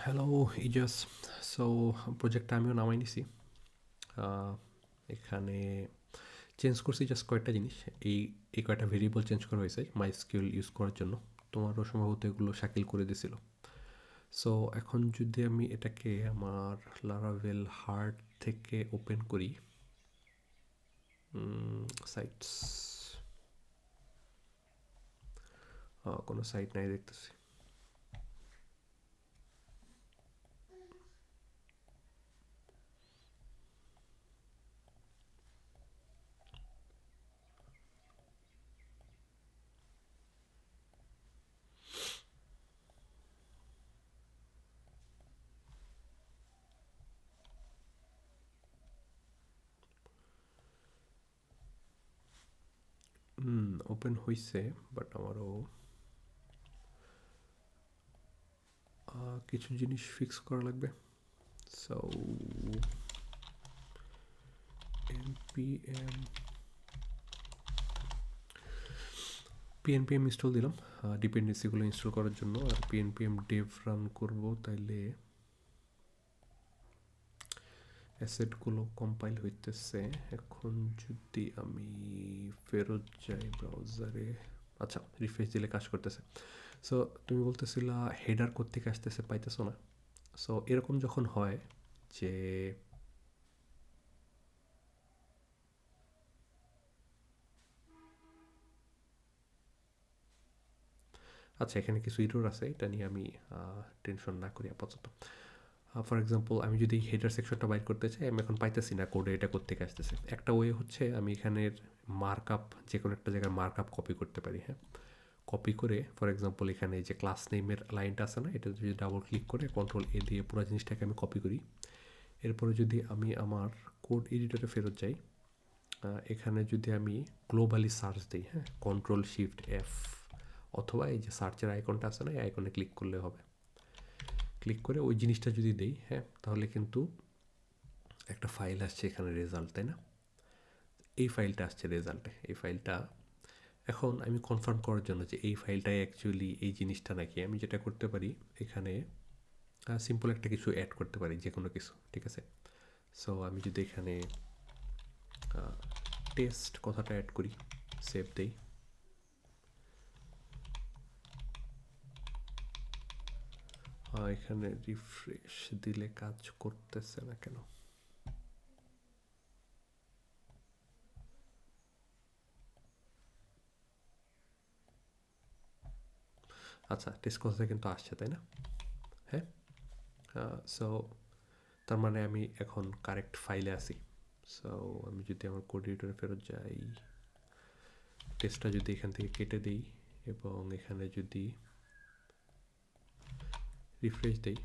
Hello ইজাস। So প্রজেক্টটা আমিও নামাই নিছি। আহ, এখানে চেঞ্জ করছি জাস্ট কয়েকটা জিনিস। এই এই কয়েকটা ভেরিয়েবল চেঞ্জ করা হয়েছে মাই স্কিল ইউজ করার জন্য। তোমারও সম্ভবত এগুলো শাকিল করে দিছিল। সো এখন যদি আমি এটাকে আমার লারাভেল হার্ট থেকে ওপেন করি, সাইটস, কোনো সাইট নাই দেখতেছি। ওপেন হয়েছে, বাট আমারও কিছু জিনিস ফিক্স করা লাগবে। সো npm পিএনপিএম ইনস্টল দিলাম ডিপেন্ডেন্সিগুলো ইনস্টল করার জন্য। আর পিএনপিএম ডেভ রান করব, তাইলে অ্যাসেটগুলো কম্পাইল হইতেছে। এখন যদি আমি ফেরত যাই ব্রাউজারে, আচ্ছা রিফ্রেশ দিলে কাজ করতেছে। সো তুমি বলতেছিলা হেডার কোত্থেকে আসতেছে পাইতেছো না। সো এরকম যখন হয় যে, আচ্ছা এখানে কিছু ইরর আছে, এটা নিয়ে আমি টেনশন না করি আপাতত। ফর এক্সাম্পল আমি যদি হেডার সেকশনটা বাইর করতে চাই, আমি এখন পাইতেছি না কোডে এটা কোত্থেকে আসতেছে। একটা ওয়ে হচ্ছে আমি এখানের মার্কআপ, যে কোনো একটা জায়গায় মার্কআপ কপি করতে পারি। হ্যাঁ, কপি করে ফর এক্সাম্পল এখানে যে ক্লাস নেমের লাইনটা আছে না, এটা যদি ডাবল ক্লিক করে কন্ট্রোল এ দিয়ে পুরো জিনিসটাকে আমি কপি করি। এরপরে যদি আমি আমার কোড এডিটরে ফেরত যাই, এখানে যদি আমি গ্লোবালি সার্চ দিই, হ্যাঁ কন্ট্রোল শিফট এফ, অথবা এই যে সার্চের আইকনটা আছে না, এই আইকনে ক্লিক করলে হবে। ক্লিক করে ওই জিনিসটা যদি দেই, হ্যাঁ তাহলে কিন্তু একটা ফাইল আসছে এখানে রেজাল্ট, তাই না? এই ফাইলটা আসছে রেজাল্টে। এই ফাইলটা এখন আমি কনফার্ম করার জন্য যে এই ফাইলটাই অ্যাকচুয়ালি এই জিনিসটা নাকি, আমি যেটা করতে পারি এখানে সিম্পল একটা কিছু অ্যাড করতে পারি, যে কোনো কিছু, ঠিক আছে? সো আমি যদি এখানে টেস্ট কথাটা অ্যাড করি, সেভ দেই, এখানে রিফ্রেশ দিলে কাজ করতেছে না কেন? আচ্ছা টেস্ট কথা কিন্তু আসছে, তাই না? হ্যাঁ। সো তার মানে আমি এখন কারেক্ট ফাইলে আছি। সো আমি যদি আমার কোড এডিটরে ফেরত যাই, টেস্টটা যদি এখান থেকে কেটে দিই এবং এখানে যদি রিফ্রেশ দেই,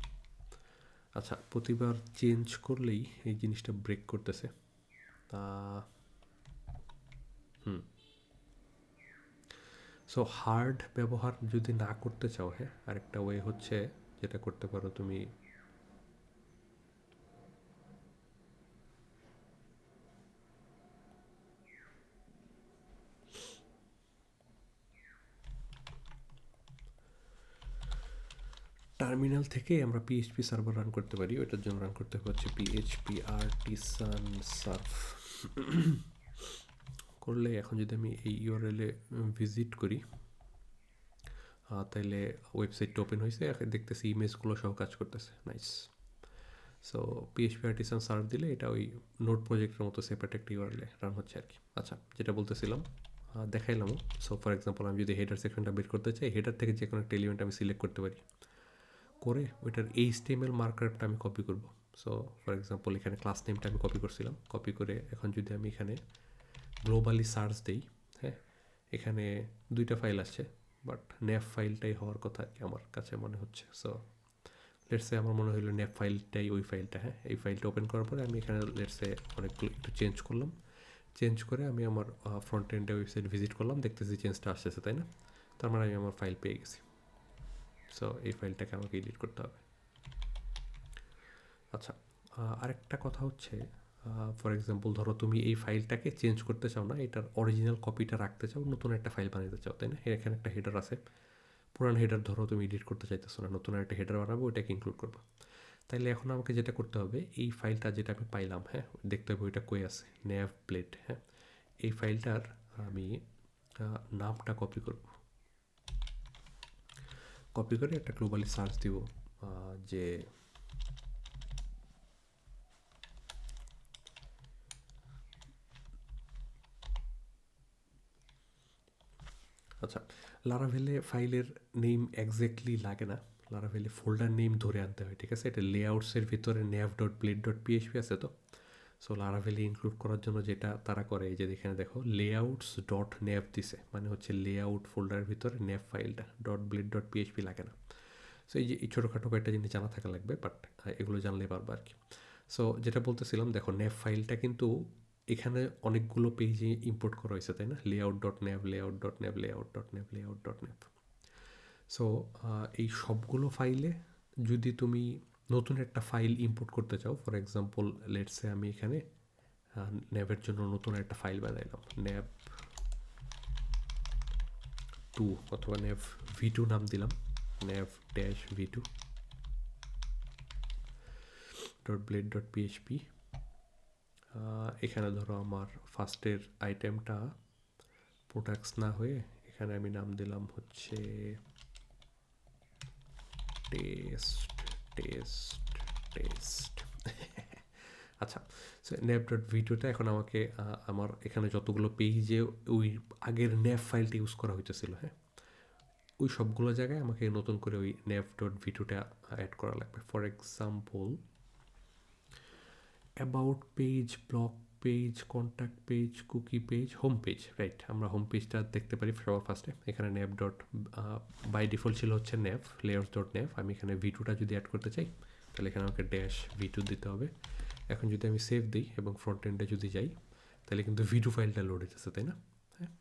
আচ্ছা প্রতিবার চেঞ্জ করলেই এই জিনিসটা ব্রেক করতেছে। হুম। সো হার্ড ব্যবহার যদি না করতে চাও, হ্যাঁ আরেকটা ওয়ে হচ্ছে, যেটা করতে পারো তুমি, টার্মিনাল থেকে আমরা পিএইচপি সার্ভার রান করতে পারি। ওইটার জন্য রান করতে হচ্ছে পিএইচপি আর্টিসান সার্ভ। করলে এখন যদি আমি এই ইউআরএলে ভিজিট করি, তাইলে ওয়েবসাইটটা ওপেন হয়েছে, এখন দেখতেছি ইমেজগুলো সহ কাজ করতেছে। Nice. So PHP artisan serve দিলে এটা ওই নোট প্রজেক্টের মতো সেপারেট একটা ইউআরএলে রান হচ্ছে আর কি। আচ্ছা যেটা বলতেছিলাম, দেখাইলামও। সো ফর এক্সাম্পল আমি যদি হেডার সেকশনটা বের করতে চাই, হেডার থেকে যে কোনো একটা এলিমেন্ট আমি সিলেক্ট করতে পারি, করে ওইটার এইচটিএমএল মার্কারটা আমি কপি করব। সো ফর এক্সাম্পল এখানে ক্লাস নেমটা আমি কপি করছিলাম, কপি করে এখন যদি আমি এখানে গ্লোবালি সার্চ দিই, হ্যাঁ এখানে দুইটা ফাইল আসছে, বাট ন্যাপ ফাইলটাই হওয়ার কথা আর কি আমার কাছে মনে হচ্ছে। সো লেটসে আমার মনে হলো ন্যাপ ফাইলটাই ওই ফাইলটা। হ্যাঁ এই ফাইলটা ওপেন করার পরে আমি এখানে লেটসে অনেকগুলো একটু চেঞ্জ করলাম, চেঞ্জ করে আমি আমার ফ্রন্ট এন্ডে ওয়েবসাইট ভিজিট করলাম, দেখতেছি চেঞ্জটা আসতেছে, তাই না? তার মানে আমি আমার ফাইল পেয়ে গেছি। সো এই ফাইলটাকে আমাকে এডিট করতে হবে। আচ্ছা, আরেকটা কথা হচ্ছে, ফর এক্সাম্পল ধরো তুমি এই ফাইলটাকে চেঞ্জ করতে চাও না, এটার অরিজিনাল কপিটা রাখতে চাও, নতুন একটা ফাইল বানাতে চাও, তাই না? এখানে একটা হেডার আছে, পুরান হেডার ধরো তুমি এডিট করতে চাইতেছো না, নতুন একটা হেডার বানাবো, ওইটাকে ইনক্লুড করবো। তাইলে এখন আমাকে যেটা করতে হবে, এই ফাইলটা যেটা আমি পাইলাম, হ্যাঁ, দেখতে হবে ওইটা কই আছে, ন্যাভ প্লেট, হ্যাঁ, এই ফাইলটার আমি নামটা কপি করব। কপি করে একটা গ্লোবালি সার্চ দিব যে আচ্ছা, লারাভেলে ফাইলের নেম এক্স্যাক্টলি লাগে না, লারাভেলে ফোল্ডার নেম ধরে আনতে হয়, ঠিক আছে? এটা লেআউটসের ভিতরে nav dot plate dot PHP আছে তো। সো লারাভেলি ইনক্লুড করার জন্য যেটা তারা করে, এই যে এখানে দেখো লেআউটস ডট ন্যাভ দিছে, মানে হচ্ছে লেআউট ফোল্ডারের ভিতরে ন্যাভ ফাইলটা, ডট ব্লেড ডট পিএইচপি লাগে না। সো এই যে এই ছোটোখাটো কয়েকটা জিনিস জানা থাকা লাগবে, বাট এগুলো জানলে পারবো আর কি। সো যেটা বলতেছিলাম, দেখো ন্যাভ ফাইলটা কিন্তু এখানে অনেকগুলো পেজে ইম্পোর্ট করা হয়েছে, তাই না? Layout dot nav, layout dot nav, layout dot nav, layout dot nav. So এই সবগুলো ফাইলে যদি তুমি নতুন একটা ফাইল ইম্পোর্ট করতে চাও, ফর এক্সাম্পল লেটসে আমি এখানে ন্যাভের জন্য নতুন একটা ফাইল বানাইলাম, ন্যাভ 2 অথবা ন্যাভ V2 নাম দিলাম, nav dash V2 dot blade dot PHP. এখানে ধরো আমার ফার্স্টের আইটেমটা প্রোডাক্টস না হয়ে এখানে আমি নাম দিলাম হচ্ছে টেস্ট টেস্ট টেস্ট। আচ্ছা, সো ন্যাভ ডট ভিডিওটা এখন আমাকে আমার এখানে যতগুলো পেজে ওই আগের ন্যাভ ফাইলটা ইউজ করা হইতেছিল, হ্যাঁ, ওই সবগুলো জায়গায় আমাকে নতুন করে ওই ন্যাভ ডট ভিডিওটা অ্যাড করা লাগবে। For example about page, blog page, contact page, cookie page, home page, right? আমরা হোম পেজটা দেখতে পারি সবার ফার্স্টে। এখানে ন্যাভ ডট বাই ডিফল্ট ছিল হচ্ছে ন্যাভ, লেয়ার্স ডট ন্যাভ। আমি এখানে ভিডিওটা যদি অ্যাড করতে চাই তাহলে এখানে আমাকে ড্যাশ V2 দিতে হবে। এখন যদি আমি সেভ দিই এবং ফ্রন্ট এন্ডে যদি যাই তাহলে কিন্তু ভিডিও ফাইলটা লোড হতেছে, তাই না? হ্যাঁ,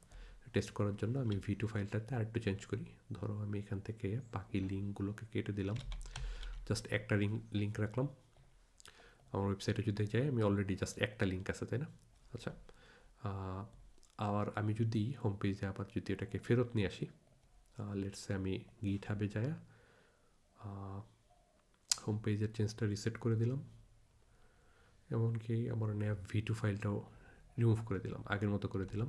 টেস্ট করার জন্য আমি V2 ফাইলটাতে আরেকটু চেঞ্জ করি। ধরো আমি এখান থেকে বাকি লিঙ্কগুলোকে কেটে দিলাম, জাস্ট একটা লিঙ্ক রাখলাম। আমার ওয়েবসাইটে যদি যাই আমি অলরেডি জাস্ট একটা লিঙ্ক আছে, তাই না? আচ্ছা, আর আমি যদি হোম পেজে আবার যদি এটাকে ফেরত নিয়ে আসি, লেটসে আমি গিটহাবে যাই, হোম পেজের চেঞ্জটা রিসেট করে দিলাম, এমনকি আমার ন্যাভ V2 ফাইলটাও রিমুভ করে দিলাম, আগের মতো করে দিলাম।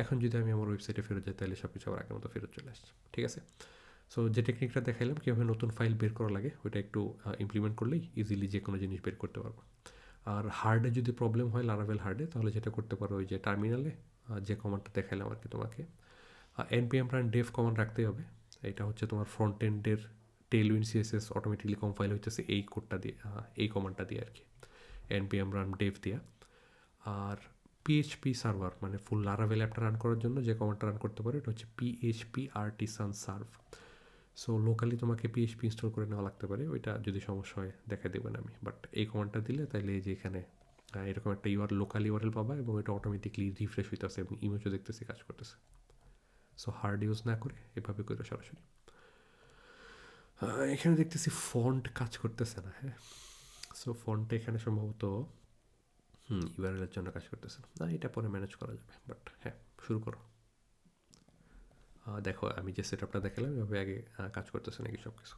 এখন যদি আমি আমার ওয়েবসাইটে ফেরত যাই তাহলে সব কিছু আবার আগের মতো ফেরত চলে আসছে, ঠিক আছে? সো যে টেকনিকটা দেখাইলাম কীভাবে নতুন ফাইল বের করা লাগে, ওইটা একটু ইমপ্লিমেন্ট করলেই ইজিলি যে কোনো জিনিস বের করতে পারবো। আর হার্ডে যদি প্রবলেম হয়, লারাভেল হার্ডে, তাহলে যেটা করতে পারো ওই যে টার্মিনালে যে কমান্ডটা দেখাইলাম আর কি তোমাকে, npm run dev কমান্ড রাখতেই হবে। এটা হচ্ছে তোমার ফ্রন্ট এন্ডের টেলউইন সিএসএস অটোমেটিকলি কম্পাইল হইতেছে এই কোডটা দিয়ে, এই কমান্ডটা দিয়ে আর কি, npm run dev দিয়া। আর পিএইচপি সার্ভার মানে ফুল লারাভেল অ্যাপটা রান করার জন্য যে কমান্ডটা রান করতে পারো এটা হচ্ছে PHP artisan serve। So locally তোমাকে PHP ইনস্টল করে নেওয়া লাগতে পারে, ওইটা যদি সমস্যা হয় দেখা দেবেন আমি, বাট এই কমান্ডটা দিলে তাইলে এই যে এখানে এরকম একটা লোকাল ইউআরএল পাবা এবং এটা অটোমেটিকলি রিফ্রেশ হইতেছে এবং ইমেজও দেখতেছি কাজ করতেছে। সো হার্ড ইউজ না করে এভাবে করে সরাসরি। এখানে দেখতেছি ফন্ট কাজ করতেছে না, হ্যাঁ। সো ফন্টটা এখানে সম্ভবত ইউআরএলের জন্য কাজ করতেছে না, এটা পরে ম্যানেজ করা যাবে, বাট হ্যাঁ, শুরু করো। দেখো আমি যে সেট আপটা দেখালাম এভাবে আগে কাজ করতেছে নাকি সব কিছু।